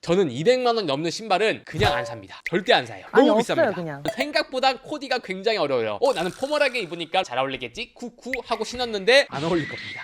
저는 200만 원 넘는 신발은 그냥 안 삽니다. 절대 안 사요. 아니, 너무 없어요, 비쌉니다. 그냥. 생각보다 코디가 굉장히 어려워요. 나는 포멀하게 입으니까 잘 어울리겠지? 쿠쿠 하고 신었는데 안 어울릴 겁니다.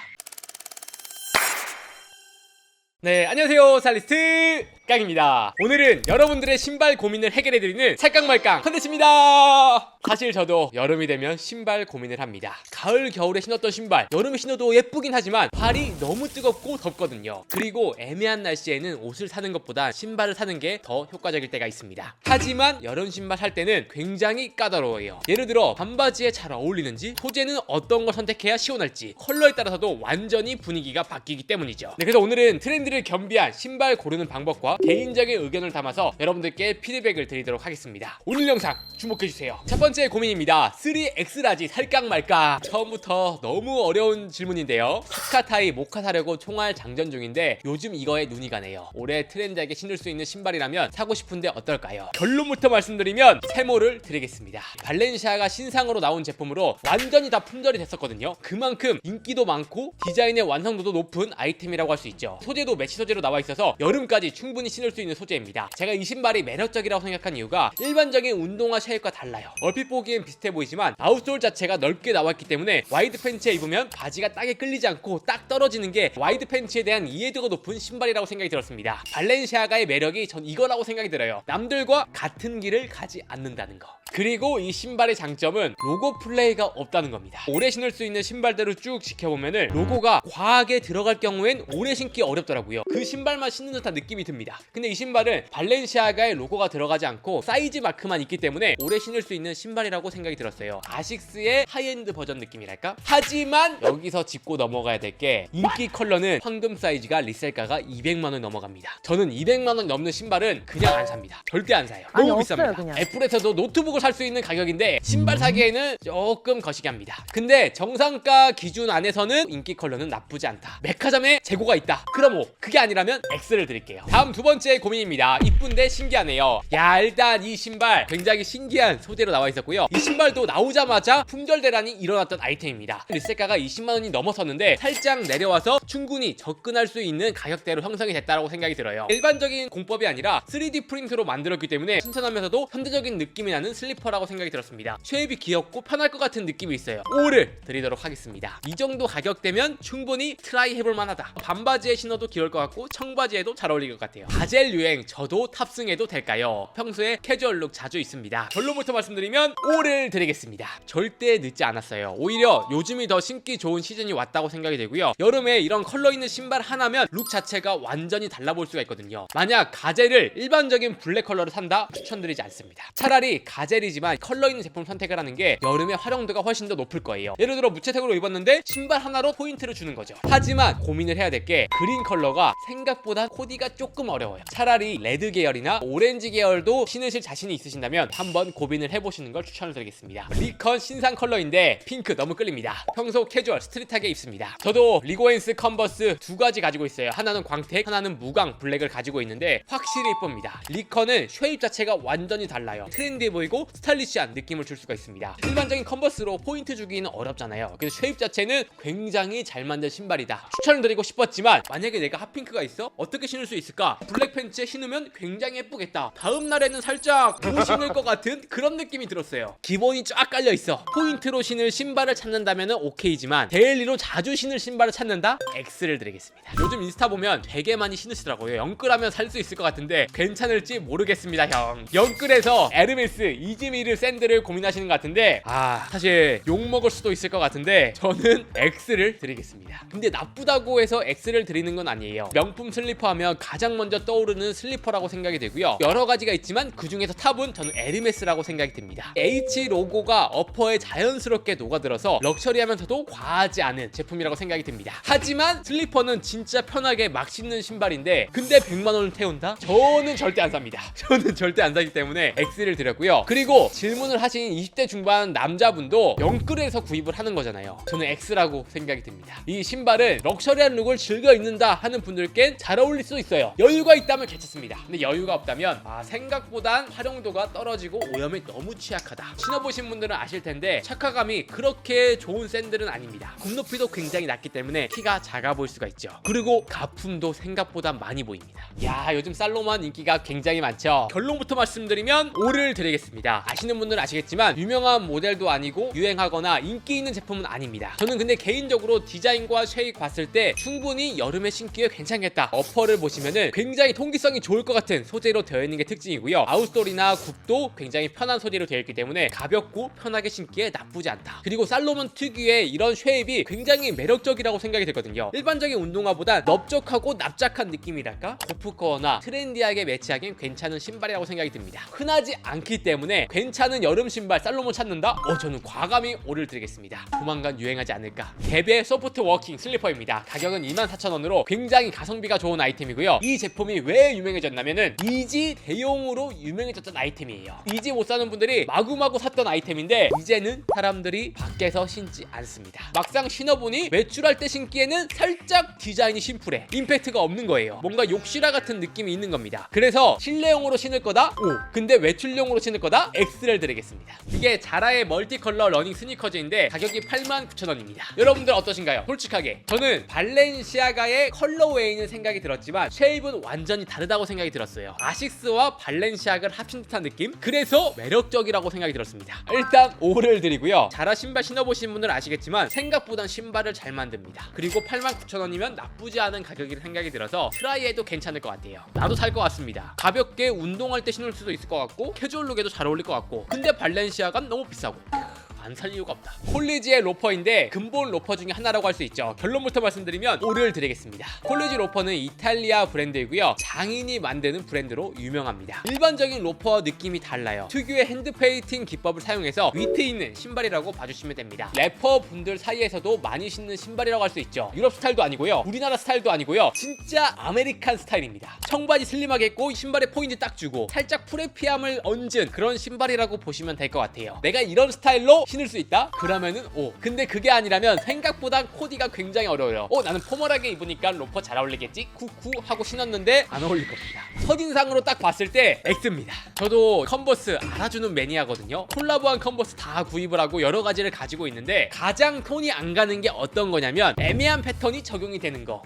네, 안녕하세요. 스타일리스트 깡입니다. 오늘은 여러분들의 신발 고민을 해결해드리는 살깡말깡 컨텐츠입니다. 사실 저도 여름이 되면 신발 고민을 합니다. 가을, 겨울에 신었던 신발 여름에 신어도 예쁘긴 하지만 발이 너무 뜨겁고 덥거든요. 그리고 애매한 날씨에는 옷을 사는 것보다 신발을 사는 게 더 효과적일 때가 있습니다. 하지만 여름 신발 살 때는 굉장히 까다로워요. 예를 들어 반바지에 잘 어울리는지, 소재는 어떤 걸 선택해야 시원할지, 컬러에 따라서도 완전히 분위기가 바뀌기 때문이죠. 네, 그래서 오늘은 트렌드를 겸비한 신발 고르는 방법과 개인적인 의견을 담아서 여러분들께 피드백을 드리도록 하겠습니다. 오늘 영상 주목해주세요. 첫 번째 고민입니다. 3X 라지 살깡 말까? 처음부터 너무 어려운 질문인데요. 스카타이 모카 사려고 총알 장전 중인데 요즘 이거에 눈이 가네요. 올해 트렌드하게 신을 수 있는 신발이라면 사고 싶은데 어떨까요? 결론부터 말씀드리면 세모를 드리겠습니다. 발렌시아가 신상으로 나온 제품으로 완전히 다 품절이 됐었거든요. 그만큼 인기도 많고 디자인의 완성도도 높은 아이템이라고 할 수 있죠. 소재도 메쉬 소재로 나와 있어서 여름까지 충분히 신을 수 있는 소재입니다. 제가 이 신발이 매력적이라고 생각한 이유가 일반적인 운동화 쉐입과 달라요. 얼핏 보기엔 비슷해 보이지만 아웃솔 자체가 넓게 나왔기 때문에 와이드 팬츠에 입으면 바지가 딱에 끌리지 않고 딱 떨어지는 게 와이드 팬츠에 대한 이해도가 높은 신발이라고 생각이 들었습니다. 발렌시아가의 매력이 전 이거라고 생각이 들어요. 남들과 같은 길을 가지 않는다는 거. 그리고 이 신발의 장점은 로고 플레이가 없다는 겁니다. 오래 신을 수 있는 신발들을 쭉 지켜보면은 로고가 과하게 들어갈 경우엔 오래 신기 어렵더라고요. 그 신발만 신는 듯한 느낌이 듭니다. 근데 이 신발은 발렌시아가의 로고가 들어가지 않고 사이즈 마크만 있기 때문에 오래 신을 수 있는 신발이라고 생각이 들었어요. 아식스의 하이엔드 버전 느낌이랄까? 하지만 여기서 짚고 넘어가야 될 게 인기 컬러는 황금 사이즈가 리셀가가 200만 원 넘어갑니다. 저는 200만 원 넘는 신발은 그냥 안 삽니다. 절대 안 사요. 아니, 너무 없어요, 비쌉니다. 그냥. 애플에서도 노트북을 살 수 있는 가격인데 신발 사기에는 조금 거시기 합니다. 근데 정상가 기준 안에서는 인기 컬러는 나쁘지 않다. 백화점에 재고가 있다. 그럼 그게 아니라면 X를 드릴게요. 다음 두 번째 고민입니다. 이쁜데 신기하네요. 야, 일단 이 신발 굉장히 신기한 소재로 나와 있었고요. 이 신발도 나오자마자 품절 대란이 일어났던 아이템입니다. 리셀가가 20만 원이 넘었었는데 살짝 내려와서 충분히 접근할 수 있는 가격대로 형성이 됐다고 생각이 들어요. 일반적인 공법이 아니라 3D 프린트로 만들었기 때문에 신선하면서도 현대적인 느낌이 나는 슬리퍼라고 생각이 들었습니다. 쉐입이 귀엽고 편할 것 같은 느낌이 있어요. 5를 드리도록 하겠습니다. 이 정도 가격대면 충분히 트라이 해볼 만하다. 반바지에 신어도 귀여울 것 같고 청바지에도 잘 어울릴 것 같아요. 가젤 유행 저도 탑승해도 될까요? 평소에 캐주얼 룩 자주 있습니다. 결론부터 말씀드리면 5를 드리겠습니다. 절대 늦지 않았어요. 오히려 요즘이 더 신기 좋은 시즌이 왔다고 생각이 되고요. 여름에 이런 컬러 있는 신발 하나면 룩 자체가 완전히 달라볼 수가 있거든요. 만약 가젤을 일반적인 블랙 컬러를 산다? 추천드리지 않습니다. 차라리 가젤이지만 컬러 있는 제품 선택을 하는 게 여름에 활용도가 훨씬 더 높을 거예요. 예를 들어 무채색으로 입었는데 신발 하나로 포인트를 주는 거죠. 하지만 고민을 해야 될 게 그린 컬러가 생각보다 코디가 조금 어려워요. 차라리 레드 계열이나 오렌지 계열도 신으실 자신이 있으신다면 한번 고민을 해보시는 걸 추천을 드리겠습니다. 리컨 신상 컬러인데 핑크 너무 끌립니다. 평소 캐주얼 스트릿하게 입습니다. 저도 리고엔스 컨버스 두 가지 가지고 있어요. 하나는 광택, 하나는 무광 블랙을 가지고 있는데 확실히 이쁩니다. 리컨은 쉐입 자체가 완전히 달라요. 트렌디해 보이고 스타일리시한 느낌을 줄 수가 있습니다. 일반적인 컨버스로 포인트 주기는 어렵잖아요. 그래서 쉐입 자체는 굉장히 잘 만든 신발이다. 추천을 드리고 싶었지만 만약에 내가 핫핑크가 있어? 어떻게 신을 수 있을까? 블랙 팬츠에 신으면 굉장히 예쁘겠다. 다음 날에는 살짝 못 신을 것 같은 그런 느낌이 들었어요. 기본이 쫙 깔려 있어. 포인트로 신을 신발을 찾는다면 오케이지만 데일리로 자주 신을 신발을 찾는다? X를 드리겠습니다. 요즘 인스타 보면 되게 많이 신으시더라고요. 영끌하면 살 수 있을 것 같은데 괜찮을지 모르겠습니다, 형. 영끌에서 에르메스 이즈미르 샌들을 고민하시는 것 같은데 사실 욕먹을 수도 있을 것 같은데 저는 X를 드리겠습니다. 근데 나쁘다고 해서 X를 드리는 건 아니에요. 명품 슬리퍼 하면 가장 먼저 떠오르는 슬리퍼라고 생각이 되고요. 여러 가지가 있지만 그 중에서 탑은 저는 에르메스라고 생각이 듭니다. H 로고가 어퍼에 자연스럽게 녹아들어서 럭셔리하면서도 과하지 않은 제품이라고 생각이 듭니다. 하지만 슬리퍼는 진짜 편하게 막 신는 신발인데 근데 100만 원을 태운다? 저는 절대 안 삽니다. 저는 절대 안 사기 때문에 X를 드렸고요. 그리고 그리고 질문을 하신 20대 중반 남자분도 영끌에서 구입을 하는 거잖아요. 저는 X라고 생각이 듭니다. 이 신발은 럭셔리한 룩을 즐겨 입는다 하는 분들께 잘 어울릴 수 있어요. 여유가 있다면 괜찮습니다. 근데 여유가 없다면 생각보단 활용도가 떨어지고 오염에 너무 취약하다. 신어보신 분들은 아실 텐데 착화감이 그렇게 좋은 샌들은 아닙니다. 굽높이도 굉장히 낮기 때문에 키가 작아 보일 수가 있죠. 그리고 가품도 생각보다 많이 보입니다. 야, 요즘 살로몬 인기가 굉장히 많죠. 결론부터 말씀드리면 5를 드리겠습니다. 아시는 분들은 아시겠지만 유명한 모델도 아니고 유행하거나 인기 있는 제품은 아닙니다. 저는 근데 개인적으로 디자인과 쉐입 봤을 때 충분히 여름에 신기에 괜찮겠다. 어퍼를 보시면은 굉장히 통기성이 좋을 것 같은 소재로 되어 있는 게 특징이고요. 아웃솔이나 굽도 굉장히 편한 소재로 되어 있기 때문에 가볍고 편하게 신기에 나쁘지 않다. 그리고 살로몬 특유의 이런 쉐입이 굉장히 매력적이라고 생각이 들거든요. 일반적인 운동화보다 넓적하고 납작한 느낌이랄까? 고프코어나 트렌디하게 매치하기엔 괜찮은 신발이라고 생각이 듭니다. 흔하지 않기 때문에 괜찮은 여름 신발 살로몬 찾는다? 저는 과감히 5를 드리겠습니다. 조만간 유행하지 않을까. 갭의 소프트 워킹 슬리퍼입니다. 가격은 24,000원으로 굉장히 가성비가 좋은 아이템이고요. 이 제품이 왜 유명해졌냐면은 이지 대용으로 유명해졌던 아이템이에요. 이지 못 사는 분들이 마구마구 샀던 아이템인데 이제는 사람들이 밖에서 신지 않습니다. 막상 신어보니 외출할 때 신기에는 살짝 디자인이 심플해. 임팩트가 없는 거예요. 뭔가 욕실화 같은 느낌이 있는 겁니다. 그래서 실내용으로 신을 거다? O. 근데 외출용으로 신을 거다? X를 드리겠습니다. 이게 자라의 멀티컬러 러닝 스니커즈인데 가격이 89,000원입니다. 여러분들 어떠신가요? 솔직하게 저는 발렌시아가의 컬러웨이는 생각이 들었지만 쉐입은 완전히 다르다고 생각이 들었어요. 아식스와 발렌시아가를 합친 듯한 느낌? 그래서 매력적이라고 생각이 들었습니다. 일단 5를 드리고요. 자라 신발 신어보신 분들은 아시겠지만 생각보다 신발을 잘 만듭니다. 그리고 89,000원이면 나쁘지 않은 가격이라 생각이 들어서 트라이해도 괜찮을 것 같아요. 나도 살 것 같습니다. 가볍게 운동할 때 신을 수도 있을 것 같고 캐주얼룩에도 잘 어울릴 것 같고 근데 발렌시아가는 너무 비싸고 안 살 이유가 없다. 콜리지의 로퍼인데 근본 로퍼 중에 하나라고 할 수 있죠. 결론부터 말씀드리면 5를 드리겠습니다. 콜리지 로퍼는 이탈리아 브랜드이고요. 장인이 만드는 브랜드로 유명합니다. 일반적인 로퍼와 느낌이 달라요. 특유의 핸드 페인팅 기법을 사용해서 위트 있는 신발이라고 봐주시면 됩니다. 래퍼 분들 사이에서도 많이 신는 신발이라고 할 수 있죠. 유럽 스타일도 아니고요. 우리나라 스타일도 아니고요. 진짜 아메리칸 스타일입니다. 청바지 슬림하게 입고 신발에 포인트 딱 주고 살짝 프레피함을 얹은 그런 신발이라고 보시면 될 것 같아요. 내가 이런 스타일로 신을 수 있다? 그러면은 O. 근데 그게 아니라면 생각보다 코디가 굉장히 어려워요. 나는 포멀하게 입으니까 로퍼 잘 어울리겠지? 쿠쿠 하고 신었는데 안 어울릴 겁니다. 첫인상으로 딱 봤을 때 X입니다. 저도 컨버스 알아주는 매니아거든요. 콜라보한 컨버스 다 구입을 하고 여러 가지를 가지고 있는데 가장 손이 안 가는 게 어떤 거냐면 애매한 패턴이 적용이 되는 거.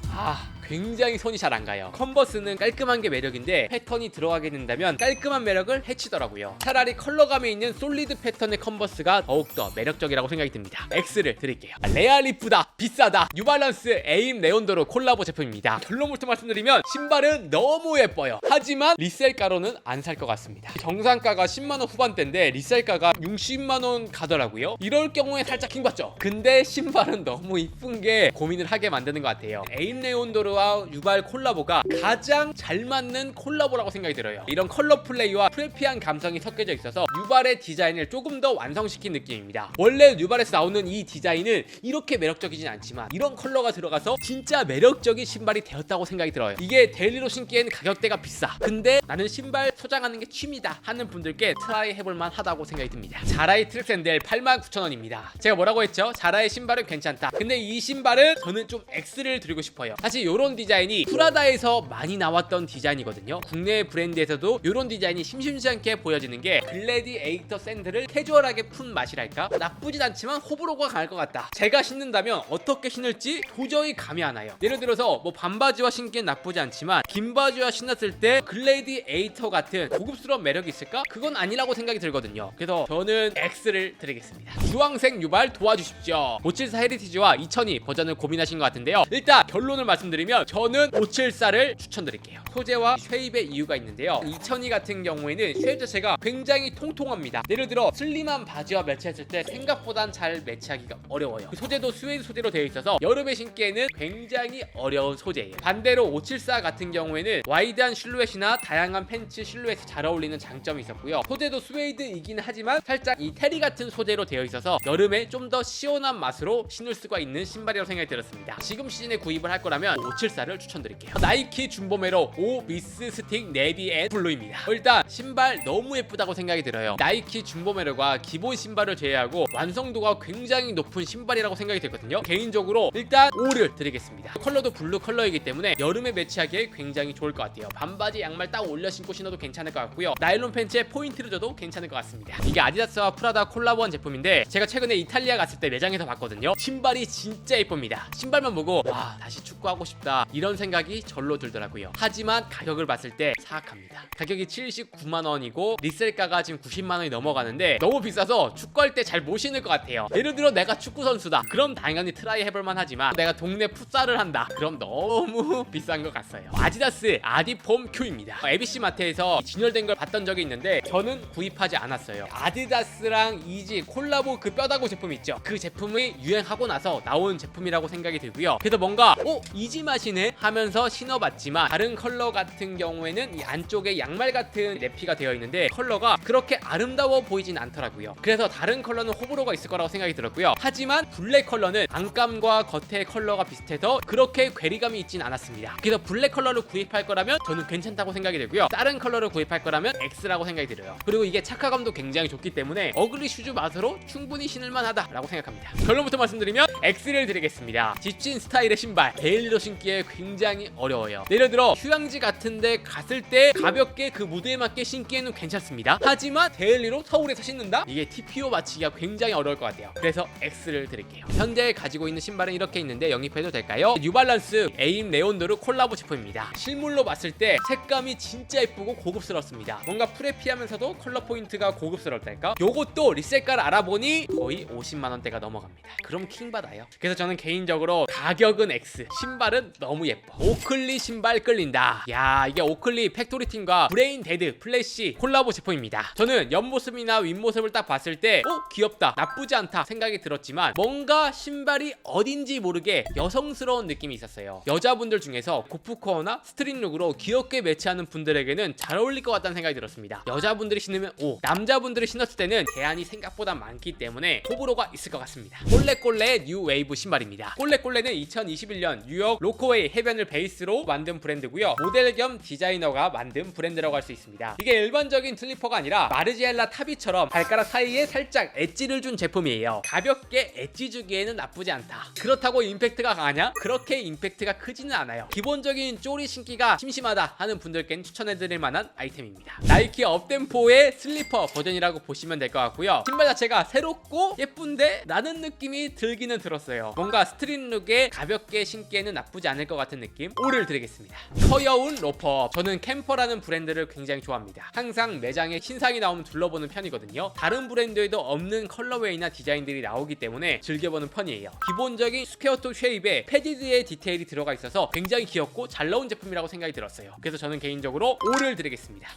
굉장히 손이 잘 안 가요. 컨버스는 깔끔한 게 매력인데 패턴이 들어가게 된다면 깔끔한 매력을 해치더라고요. 차라리 컬러감이 있는 솔리드 패턴의 컨버스가 더욱더 매력적이라고 생각이 듭니다. X를 드릴게요. 레알 이쁘다, 비싸다. 뉴발란스 에임 레온도로 콜라보 제품입니다. 결론부터 말씀드리면 신발은 너무 예뻐요. 하지만 리셀가로는 안 살 것 같습니다. 정상가가 10만원 후반대인데 리셀가가 60만원 가더라고요. 이럴 경우에 살짝 킹받죠. 근데 신발은 너무 이쁜 게 고민을 하게 만드는 것 같아요. 에임 레온도로 유발 콜라보가 가장 잘 맞는 콜라보라고 생각이 들어요. 이런 컬러 플레이와 프레피한 감성이 섞여져 있어서 유발의 디자인을 조금 더 완성시킨 느낌입니다. 원래 유발에서 나오는 이 디자인은 이렇게 매력적이진 않지만 이런 컬러가 들어가서 진짜 매력적인 신발이 되었다고 생각이 들어요. 이게 데일리로 신기에는 가격대가 비싸. 근데 나는 신발 소장하는 게 취미다 하는 분들께 트라이 해볼만 하다고 생각이 듭니다. 자라의 트랙 샌들 89,000원입니다. 제가 뭐라고 했죠? 자라의 신발은 괜찮다. 근데 이 신발은 저는 좀 X를 드리고 싶어요. 사실 요런 디자인이 프라다에서 많이 나왔던 디자인이거든요. 국내 브랜드에서도 이런 디자인이 심심치 않게 보여지는 게 글래디에이터 샌들을 캐주얼하게 푼 맛이랄까? 나쁘진 않지만 호불호가 강할 것 같다. 제가 신는다면 어떻게 신을지 도저히 감이 안 와요. 예를 들어서 뭐 반바지와 신기엔 나쁘지 않지만 긴 바지와 신었을 때 글래디에이터 같은 고급스러운 매력이 있을까? 그건 아니라고 생각이 들거든요. 그래서 저는 X를 드리겠습니다. 주황색 유발 도와주십시오. 574 헤리티지와 2002 버전을 고민하신 것 같은데요. 일단 결론을 말씀드리면 저는 574를 추천드릴게요. 소재와 쉐입의 이유가 있는데요. 2002 같은 경우에는 쉐입 자체가 굉장히 통통합니다. 예를 들어 슬림한 바지와 매치했을 때 생각보단 잘 매치하기가 어려워요. 그 소재도 스웨이드 소재로 되어 있어서 여름에 신기에는 굉장히 어려운 소재예요. 반대로 574 같은 경우에는 와이드한 실루엣이나 다양한 팬츠 실루엣에 잘 어울리는 장점이 있었고요. 소재도 스웨이드이긴 하지만 살짝 이 테리 같은 소재로 되어 있어서 여름에 좀 더 시원한 맛으로 신을 수가 있는 신발이라고 생각이 들었습니다. 지금 시즌에 구입을 할 거라면 574를 추천드릴게요. 나이키 줌보메로 5 미스 스틱 네비 앤 블루입니다. 일단 신발 너무 예쁘다고 생각이 들어요. 나이키 줌보메로가 기본 신발을 제외하고 완성도가 굉장히 높은 신발이라고 생각이 들거든요. 개인적으로 일단 5를 드리겠습니다. 컬러도 블루 컬러이기 때문에 여름에 매치하기에 굉장히 좋을 것 같아요. 반바지 양말 딱 올려 신고 신어도 괜찮을 것 같고요. 나일론 팬츠에 포인트를 줘도 괜찮을 것 같습니다. 이게 아디다스와 프라다 콜라보한 제품인데 제가 최근에 이탈리아 갔을 때 매장에서 봤거든요. 신발이 진짜 예쁩니다. 신발만 보고 와 다시 축구하고 싶다 이런 생각이 절로 들더라고요. 하지만 가격을 봤을 때 사악합니다. 가격이 79만원이고 리셀가가 지금 90만원이 넘어가는데 너무 비싸서 축구할 때 잘 못 신을 것 같아요. 예를 들어 내가 축구 선수다. 그럼 당연히 트라이 해볼만 하지만 내가 동네 풋살을 한다. 그럼 너무 비싼 것 같아요. 아디다스 아디폼 Q입니다. ABC 마트에서 진열된 걸 봤던 적이 있는데 저는 구입하지 않았어요. 아디다스랑 이지 콜라보 그 뼈다구 제품 있죠. 그 제품이 유행하고 나서 나온 제품이라고 생각이 들고요. 그래서 뭔가 이지 맛이네 하면서 신어봤지만 다른 컬러 같은 경우에는 이 안쪽에 양말 같은 내피가 되어 있는데 컬러가 그렇게 아름다워 보이진 않더라고요. 그래서 다른 컬러는 호불호가 있을 거라고 생각이 들었고요. 하지만 블랙 컬러는 안감과 겉의 컬러가 비슷해서 그렇게 괴리감이 있진 않았습니다. 그래서 블랙 컬러를 구입할 거라면 저는 괜찮다고 생각이 들고요. 다른 컬러를 구입할 거라면 X라고 생각이 들어요. 그리고 이게 착화감도 굉장히 좋기 때문에 어글리 슈즈 맛으로 충분히 신을만하다라고 생각합니다. 결론부터 말씀드리면 X를 드리겠습니다. 지친 스타일의 신발 데일리로 신기에 굉장히 어려워요. 예를 들어 휴양지 같은데 갔을 때 가볍게 그 무드에 맞게 신기에는 괜찮습니다. 하지만 데일리로 서울에서 신는다? 이게 TPO 맞추기가 굉장히 어려울 것 같아요. 그래서 X를 드릴게요. 현재 가지고 있는 신발은 이렇게 있는데 영입해도 될까요? 뉴발란스 에임 레온도르 콜라보 제품입니다. 실물로 봤을 때 색감이 진짜 예쁘고 고급스럽습니다. 뭔가 프레피하면서도 컬러 포인트가 고급스럽달까? 요것도 리셀가를 알아보니 거의 50만원대가 넘어갑니다. 그럼 킹받아요. 그래서 저는 개인적으로 가격은 X, 신발은 너무 예뻐. 오클리 신발 끌린다. 야, 이게 오클리 팩토리팀과 브레인 데드 플래시 콜라보 제품입니다. 저는 옆모습이나 윗모습을 딱 봤을 때 귀엽다, 나쁘지 않다 생각이 들었지만 뭔가 신발이 어딘지 모르게 여성스러운 느낌이 있었어요. 여자분들 중에서 고프코어나 스트릿룩으로 귀엽게 매치하는 분들에게는 잘 어울릴 것 같다는 생각이 들었습니다. 여자분들이 신으면 O, 남자분들이 신었을 때는 제한이 생각보다 많기 때문에 호불호가 있을 것 같습니다. 꼴레꼴레의 뉴 웨이브 신발입니다. 꼴레꼴레는 2021년 뉴욕 로코웨이 해변을 베이스로 만든 브랜드고요. 모델 겸 디자이너가 만든 브랜드라고 할 수 있습니다. 이게 일반적인 슬리퍼가 아니라 마르지엘라 타비처럼 발가락 사이에 살짝 엣지를 준 제품이에요. 가볍게 엣지 주기에는 나쁘지 않다. 그렇다고 임팩트가 강하냐? 그렇게 임팩트가 크지는 않아요. 기본적인 쪼리 신기가 심심하다 하는 분들께는 추천해드릴 만한 아이템입니다. 나이키 업템포의 슬리퍼 버전이라고 보시면 될 것 같고요. 신발 자체가 새롭고 예쁜데 나는 느낌이 들기는 들었어요. 뭔가 스트릿룩에 가볍게 신기에는 나쁘지 않을 것 같은 느낌? 5를 드리겠습니다. 커여운 로퍼. 저는 캠퍼라는 브랜드를 굉장히 좋아합니다. 항상 매장에 신상이 나오면 둘러보는 편이거든요. 다른 브랜드에도 없는 컬러웨이나 디자인들이 나오기 때문에 즐겨보는 편이에요. 기본적인 스퀘어토 쉐입에 패디드의 디테일이 들어가 있어서 굉장히 귀엽고 잘 나온 제품이라고 생각이 들었어요. 그래서 저는 개인적으로 5를 드리겠습니다.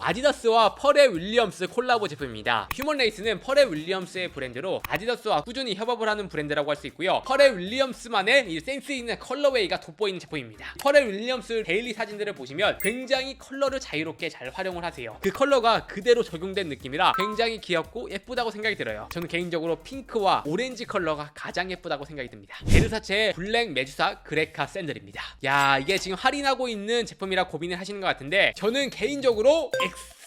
아디다스와 퍼렐 윌리엄스 콜라보 제품입니다. 휴먼레이스는 퍼렐 윌리엄스의 브랜드로 아디다스와 꾸준히 협업을 하는 브랜드라고 할 수 있고요. 퍼렐 윌리엄스만의 이 센스 있는 컬러웨이가 돋보이는 제품입니다. 퍼렐 윌리엄스 데일리 사진들을 보시면 굉장히 컬러를 자유롭게 잘 활용을 하세요. 그 컬러가 그대로 적용된 느낌이라 굉장히 귀엽고 예쁘다고 생각이 들어요. 저는 개인적으로 핑크와 오렌지 컬러가 가장 예쁘다고 생각이 듭니다. 베르사체의 블랙 메두사 그레카 샌들입니다. 야, 이게 지금 할인하고 있는 제품이라 고민을 하시는 것 같은데 저는 개인적으로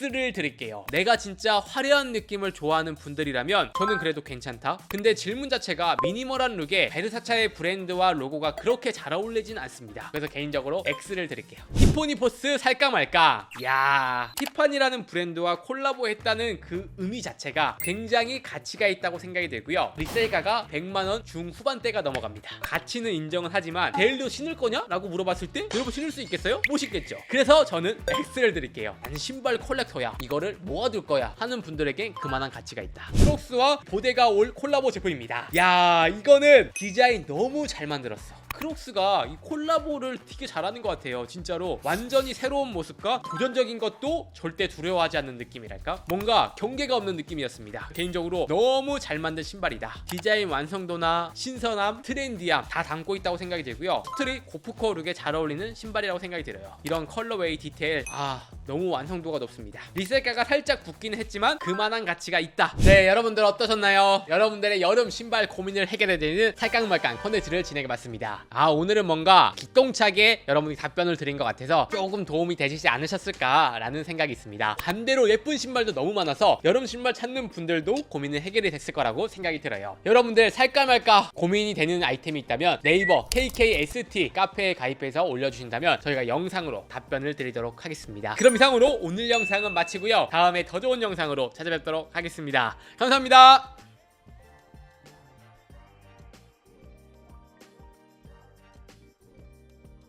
X를 드릴게요. 내가 진짜 화려한 느낌을 좋아하는 분들이라면 저는 그래도 괜찮다. 근데 질문 자체가 미니멀한 룩에 베르사체의 브랜드와 로고가 그렇게 잘 어울리진 않습니다. 그래서 개인적으로 X를 드릴게요. 티포니 포스 살까 말까. 야, 티파니라는 브랜드와 콜라보했다는 그 의미 자체가 굉장히 가치가 있다고 생각이 들고요. 리셀가가 100만원 중후반대가 넘어갑니다. 가치는 인정은 하지만 데일리로 신을 거냐? 라고 물어봤을 때 여러분 신을 수 있겠어요? 못 신겠죠. 그래서 저는 X를 드릴게요. 나는 신발 컬렉터야, 이거를 모아둘 거야 하는 분들에겐 그만한 가치가 있다. 크록스와 보데가 올 콜라보 제품입니다. 야, 이거는 디자인 너무 잘 만들었어. 크록스가 이 콜라보를 되게 잘하는 것 같아요. 진짜로 완전히 새로운 모습과 도전적인 것도 절대 두려워하지 않는 느낌이랄까? 뭔가 경계가 없는 느낌이었습니다. 개인적으로 너무 잘 만든 신발이다. 디자인 완성도나 신선함, 트렌디함 다 담고 있다고 생각이 들고요. 스트릿 고프코 룩에 잘 어울리는 신발이라고 생각이 들어요. 이런 컬러웨이 디테일 너무 완성도가 높습니다. 리셀가가 살짝 붙기는 했지만 그만한 가치가 있다. 네, 여러분들 어떠셨나요? 여러분들의 여름 신발 고민을 해결해드리는 살깡말깡 컨텐츠를 진행해봤습니다. 오늘은 뭔가 기똥차게 여러분이 답변을 드린 것 같아서 조금 도움이 되시지 않으셨을까라는 생각이 있습니다. 반대로 예쁜 신발도 너무 많아서 여름 신발 찾는 분들도 고민을 해결이 됐을 거라고 생각이 들어요. 여러분들 살까 말까 고민이 되는 아이템이 있다면 네이버 KKST 카페에 가입해서 올려주신다면 저희가 영상으로 답변을 드리도록 하겠습니다. 그럼 이상으로 오늘 영상은 마치고요. 다음에 더 좋은 영상으로 찾아뵙도록 하겠습니다. 감사합니다.